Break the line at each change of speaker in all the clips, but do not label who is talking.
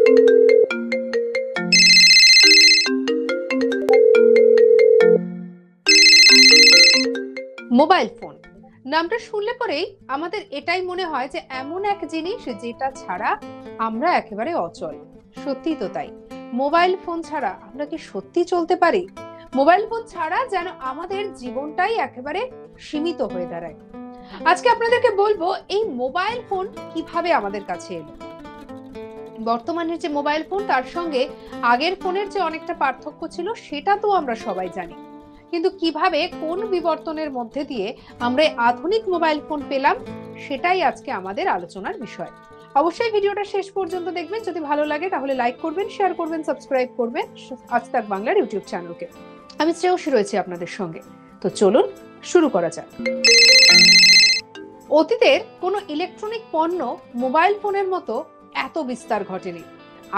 Mobile phone নামটা শুনলে পরেই আমাদের এটাই মনে হয় যে এমন এক জিনিস যেটা ছাড়া আমরা একেবারে অচল। সত্যি তো তাই। মোবাইল ফোন ছাড়া আমরা কি সত্যি চলতে পারি? মোবাইল ফোন ছাড়া যেন আমাদের জীবনটাই একেবারে সীমিত হয়ে দাঁড়ায়। আজকে আপনাদেরকে বলবো এই মোবাইল ফোন কিভাবে আমাদের কাছে এলো। বর্তমানের যে মোবাইল ফোন তার সঙ্গে আগের ফোনের যে অনেকটা পার্থক্য ছিল সেটা তো আমরা সবাই জানি, কিন্তু কিভাবে কোন বিবর্তনের মধ্যে দিয়ে আমরা আধুনিক মোবাইল ফোন পেলাম সেটাই আজকে আমাদের আলোচনার বিষয়। অবশ্যই ভিডিওটা শেষ পর্যন্ত দেখবেন। যদি ভালো লাগে তাহলে লাইক করবেন, শেয়ার করবেন, সাবস্ক্রাইব করবেন আজ তাক বাংলার ইউটিউব চ্যানেলকে। আমি শ্রেয়সী রয়েছি আপনাদের সঙ্গে। তো চলুন শুরু করা যাক। অতীতের কোনো ইলেকট্রনিক পণ্য মোবাইল ফোনের মতো এত বিস্তার ঘটেনি।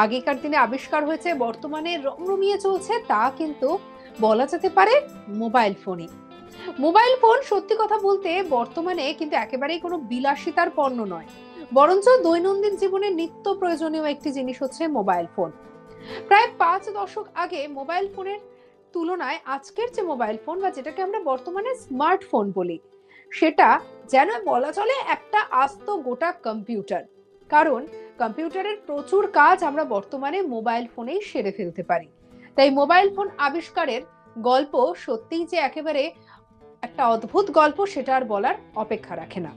আগেকার দিনে আবিষ্কার হয়েছে, বর্তমানে রমরমিয়ে চলছে, তা কিন্তু বলা যেতে পারে মোবাইল ফোনই। মোবাইল ফোন সত্যি কথা বলতে বর্তমানে কিন্তু একেবারেই কোনো বিলাসিতার পণ্য নয়, বরঞ্চ দৈনন্দিন জীবনে নিত্য প্রয়োজনীয় একটি জিনিস হচ্ছে মোবাইল ফোন। প্রায় 5 দশক আগে মোবাইল ফোনের তুলনায় আজকের যে মোবাইল ফোন বা যেটাকে আমরা বর্তমানে স্মার্টফোন বলি, সেটা যেন বলা চলে একটা আস্ত গোটা কম্পিউটার। কারণ কম্পিউটারের প্রচুর কাজ আমরা বর্তমানে মোবাইল ফোনেই সেরে ফেলতে পারি। তাই মোবাইল ফোন আবিষ্কারের গল্প সত্যিই যে একেবারে একটা অদ্ভুত গল্প, সেটা আর বলার অপেক্ষা রাখে না।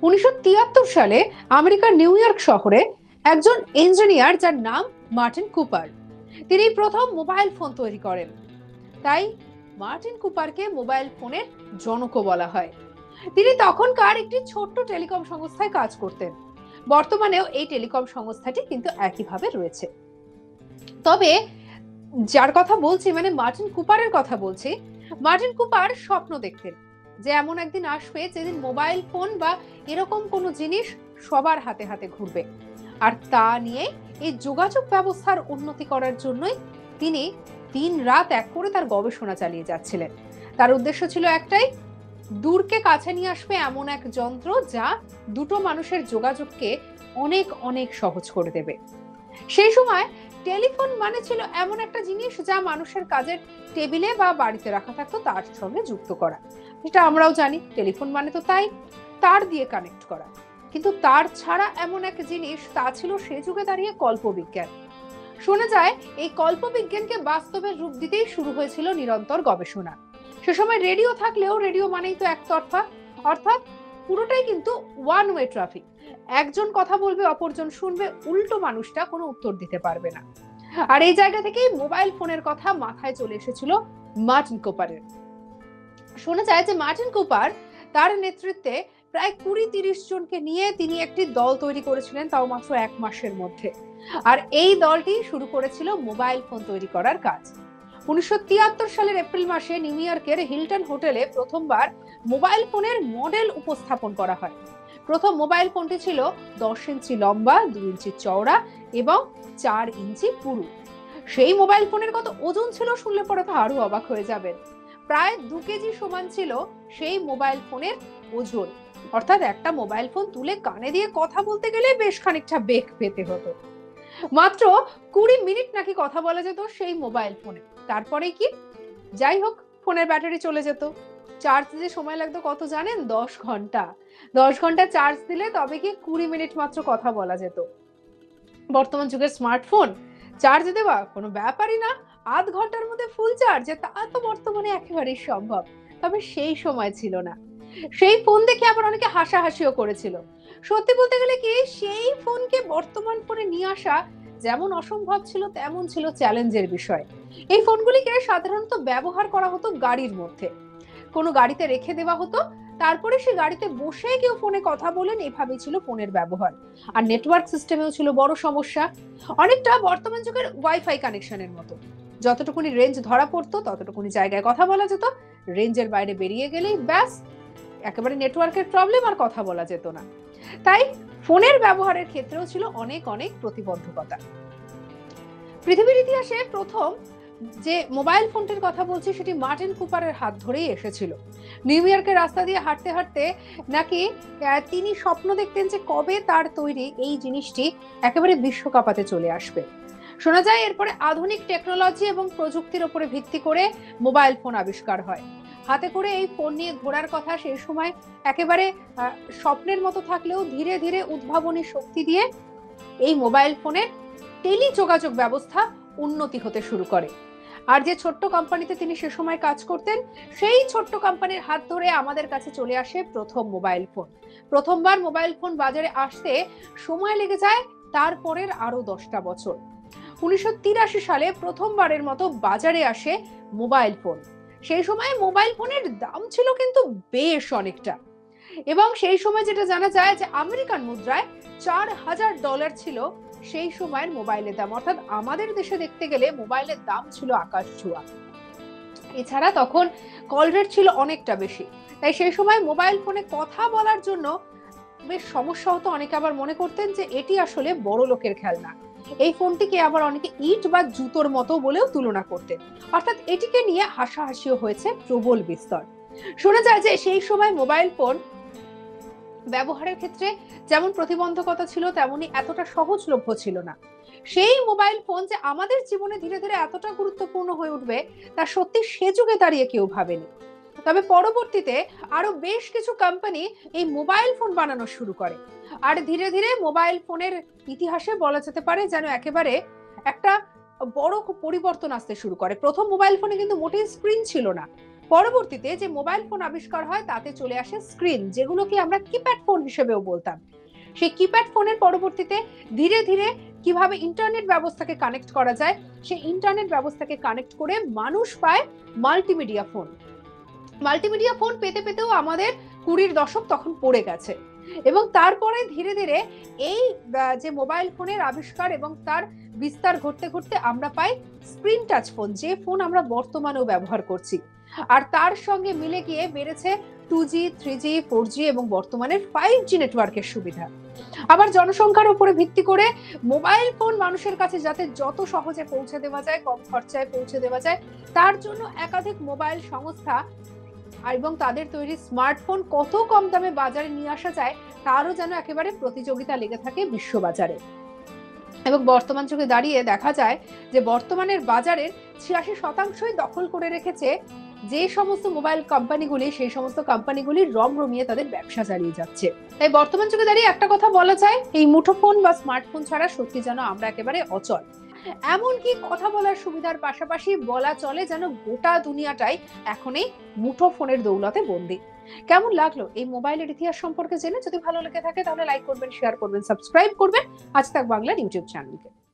1973 সালে আমেরিকার নিউ ইয়র্ক শহরে একজন ইঞ্জিনিয়ার যার নাম মার্টিন কুপার, তিনি প্রথম মোবাইল ফোন তৈরি করেন। তাই মার্টিন কুপারকে মোবাইল ফোনের জনকও বলা হয়। তিনি তখনকার একটি ছোট্ট টেলিকম সংস্থায় কাজ করতেন। বর্তমানেও এই টেলিকম সংস্থাটি কিন্তু একইভাবে রয়েছে। তবে যার কথা বলছি, মানে মার্টিন কুপারের কথা বলছি, মার্টিন কুপার স্বপ্ন দেখতেন যে এমন একদিন আসবে যেদিন মোবাইল ফোন বা এরকম কোনো জিনিস সবার হাতে হাতে ঘুরবে। আর তা নিয়ে এই যোগাযোগ ব্যবস্থার উন্নতি করার জন্যই তিনি দিন রাত এক করে তার গবেষণা চালিয়ে যাচ্ছিলেন। তার উদ্দেশ্য ছিল একটাই, দূরকে কাছে নিয়ে আসবে এমন এক যন্ত্র যা দুটো মানুষের যোগাযোগকে অনেক অনেক সহজ করে দেবে। সেই সময় টেলিফোন মানে ছিল এমন একটা জিনিস যা মানুষের কাজের টেবিলে বা বাড়িতে রাখা থাকতো তার সঙ্গে যুক্ত করা। এটা আমরাও জানি, টেলিফোন মানে তো তাই তার দিয়ে কানেক্ট করা। কিন্তু তার ছাড়া এমন এক জিনিস, তা ছিল সে যুগে দাঁড়িয়ে কল্পবিজ্ঞান। শোনা যায় এই কল্পবিজ্ঞানকে বাস্তবের রূপ দিতেই শুরু হয়েছিল নিরন্তর গবেষণা। সে সময় রেডিও থাকলেও রেডিও মানেই তো একতরফা, অর্থাৎ পুরোটাই কিন্তু ওয়ান ওয়ে ট্রাফিক। একজন কথা বলবে, অপরজন শুনবে, উল্টো মানুষটা কোনো উত্তর দিতে পারবে না। আর এই জায়গা থেকেই মোবাইল ফোনের কথা মাথায় চলে এসেছিল মার্টিন কুপারের। শোনা যায় যে মার্টিন কুপার তার নেতৃত্বে প্রায় 20-30 জনকে নিয়ে তিনি একটি দল তৈরি করেছিলেন, তাও মাত্র 1 মাসের মধ্যে। আর এই দলটি শুরু করেছিল মোবাইল ফোন তৈরি করার কাজ। 1973 সালের এপ্রিল মাসে নিউ ইয়র্কের হিলটন হোটেলে প্রথমবার মোবাইল ফোনের মডেল উপস্থাপন করা হয়। প্রথম মোবাইল ফোনটি ছিল 10 ইঞ্চি লম্বা, 2 ইঞ্চি চওড়া এবং 4 ইঞ্চি পুরু। সেই মোবাইল ফোনের কত ওজন ছিল শুনলে পরে তো আরো অবাক হয়ে যাবেন। প্রায় 2 কেজি সমান ছিল সেই মোবাইল ফোনের ওজন। অর্থাৎ একটা মোবাইল ফোন তুলে কানে দিয়ে কথা বলতে গেলে বেশ খানিকটা বেগ পেতে হতো। মাত্র 20 মিনিট নাকি কথা বলা যেত সেই মোবাইল ফোনে। তারপরে কি, যাই হোক, ফোনের ব্যাটারি চলে যেত। চার্জ দিতে সময় লাগতো কত জানেন? 10 ঘন্টা। 10 ঘন্টা চার্জ দিলে তবে কি 20 মিনিট মাত্র কথা বলা যেত। বর্তমান যুগের স্মার্টফোন চার্জ দেওয়া কোনো ব্যাপারই না, আধ ঘন্টার মধ্যে ফুল চার্জ, তা তো বর্তমানে একেবারেই সম্ভব। তবে সেই সময় ছিল না। সেই ফোন দেখে আবার অনেকে হাসাহাসিও করেছিল। সত্যি বলতে গেলে কি, সেই ফোনকে বর্তমান ফোনে নিয়ে আসা যেমন অসম্ভব ছিল তেমন ছিল চ্যালেঞ্জের বিষয়। এই ফোনগুলিকে সাধারণত ব্যবহার করা হতো গাড়ির মধ্যে, কোনো গাড়িতে রেখে দেওয়া হতো, তারপরে সে গাড়িতে বসে কেউ ফোনে কথা বলেন, এভাবেই ছিল ফোনের ব্যবহার। আর নেটওয়ার্ক সিস্টেমেও ছিল বড় সমস্যা, অনেকটা বর্তমান যুগের ওয়াইফাই কানেকশনের মতো। যতটুকুনি রেঞ্জ ধরা পড়তো ততটুকুনি জায়গায় কথা বলা যেত, রেঞ্জের বাইরে বেরিয়ে গেলেই ব্যাস একেবারে নেটওয়ার্কের প্রবলেম, আর কথা বলা যেত না। তাই ফোনের ব্যবহারের ক্ষেত্রেও ছিল অনেক অনেক প্রতিবন্ধকতা। পৃথিবীর ইতিহাসে প্রথম যে মোবাইল ফোনটির কথা বলছি সেটি মার্টিন কুপারের হাত ধরেই এসেছিল। নিউ ইয়র্কের রাস্তা দিয়ে হাঁটতে হাঁটতে নাকি তিনি স্বপ্ন দেখতেন যে কবে তার তৈরি এই জিনিসটি একেবারে বিশ্ব কাঁপাতে চলে আসবে। শোনা যায় এরপরে আধুনিক টেকনোলজি এবং প্রযুক্তির উপরে ভিত্তি করে মোবাইল ফোন আবিষ্কার হয়। হাতে করে এই ফোন নিয়ে ঘোরার কথা সেই সময় একেবারে স্বপ্নের মতো থাকলেও ধীরে ধীরে উদ্ভাবনী শক্তি দিয়ে এই মোবাইল ফোনের টেলি যোগাযোগ ব্যবস্থা উন্নতি হতে শুরু করে। আর যে ছোট্ট কোম্পানিতে তিনি সে সময় কাজ করতেন, সেই ছোট্ট কোম্পানির হাত ধরে আমাদের কাছে চলে আসে প্রথম মোবাইল ফোন। প্রথমবার মোবাইল ফোন বাজারে আসতে সময় লেগে যায় তারপরের আরো 10টা বছর। 1983 সালে প্রথমবারের মতো বাজারে আসে মোবাইল ফোন। সেই সময় মোবাইল ফোনের দাম ছিল কিন্তু বেশ অনেকটা, এবং সেই সময় যেটা জানা যায় যে আমেরিকান মুদ্রায় $4000 ছিল সেই সময়ের মোবাইলের দাম। অর্থাৎ আমাদের দেশে দেখতে গেলে মোবাইলের দাম ছিল আকাশ ছোঁয়া। এছাড়া তখন কল রেট ছিল অনেকটা বেশি, তাই সেই সময় মোবাইল ফোনে কথা বলার জন্য বেশ সমস্যা হতো। অনেকে আবার মনে করতেন যে এটি আসলে বড় লোকের খেলনা। এই ফোনটিকে আবার অনেকে ইট বা জুতোর মতো বলেও তুলনা করতেন। অর্থাৎ এটিকে নিয়ে হাসাহাসিও হয়েছে প্রবল বিস্তর। শোনা যায় যে সেই সময় মোবাইল ফোন ব্যবহারের ক্ষেত্রে যেমন প্রতিবন্ধকতা ছিল, তেমনি এতটা সহজলভ্য ছিল না। সেই মোবাইল ফোন যে আমাদের জীবনে ধীরে ধীরে এতটা গুরুত্বপূর্ণ হয়ে উঠবে তা সত্যি সে যুগে দাঁড়িয়ে কেউ ভাবেনি। তবে পরবর্তীতে আরো বেশ কিছু কোম্পানি এই মোবাইল ফোন বানানো শুরু করে। আর ধীরে ধীরে মোবাইল ফোনের ইতিহাসে বলা যেতে পারে যেন একেবারে একটা বড় পরিবর্তন আসতে শুরু করে। প্রথম মোবাইল ফোনে কিন্তু মোটেই স্ক্রিন ছিল না। পরবর্তীতে যে মোবাইল ফোন আবিষ্কার হয় তাতে চলে আসে স্ক্রিন, যেগুলোকে আমরা কিপ্যাড ফোন হিসেবেও বলতাম। সেই কিপ্যাড ফোনের পরবর্তীতে ধীরে ধীরে কিভাবে ইন্টারনেট ব্যবস্থাকে কানেক্ট করা যায়, সেই ইন্টারনেট ব্যবস্থাকে কানেক্ট করে মানুষ পায় মাল্টিমিডিয়া ফোন। মাল্টিমিডিয়া ফোন পেতে পেতেও আমাদের 20-র দশক তখন পড়ে গেছে, এবং তারপরে ধীরে ধীরে এই যে মোবাইল ফোনের আবিষ্কার এবং তার বিস্তার ঘটতে ঘটতে আমরা পাই স্ক্রিন টাচ ফোন, যে ফোন আমরা বর্তমানেও ব্যবহার করছি। আর তার সঙ্গে মিলে গিয়ে বেড়েছে 2G, 3G, 4G এবং বর্তমানের 5G নেটওয়ার্কের সুবিধা। আবার জনসংখ্যার উপরে ভিত্তি করে মোবাইল ফোন মানুষের কাছে যাতে যত সহজে পৌঁছে দেওয়া যায়, কম খরচায় পৌঁছে দেওয়া যায়, তার জন্য একাধিক মোবাইল সংস্থা এবং তাদের তৈরি স্মার্টফোন কত কম দামে বাজারে নিয়ে আসা যায় তারও যেন একেবারে প্রতিযোগিতা লেগে থাকে বিশ্ববাজারে। এবং বর্তমান যুগে দাঁড়িয়ে দেখা যায় যে বর্তমানের বাজারের 86% দখল করে রেখেছে যে সমস্ত মোবাইল কোম্পানিগুলি, সেই সমস্ত কোম্পানিগুলি রমিয়ে তাদের ব্যবসা চালিয়ে যাচ্ছে। তাই বর্তমান যুগে দাঁড়িয়ে একটা কথা বলা যায়, এই মুঠোফোন বা স্মার্টফোন ছাড়া সত্যি যেন আমরা একেবারে অচল। এমনকি কথা বলার সুবিধার পাশাপাশি বলা চলে যেন গোটা দুনিয়াটাই এখন এই মুঠোফোনের দৌলতে বন্দী। কেমন লাগলো এই মোবাইলের ইতিহাস সম্পর্কে জেনে? যদি ভালো লেগে থাকে তাহলে লাইক করবেন, শেয়ার করবেন, সাবস্ক্রাইব করবেন আজ তাক বাংলার ইউটিউব চ্যানেলকে।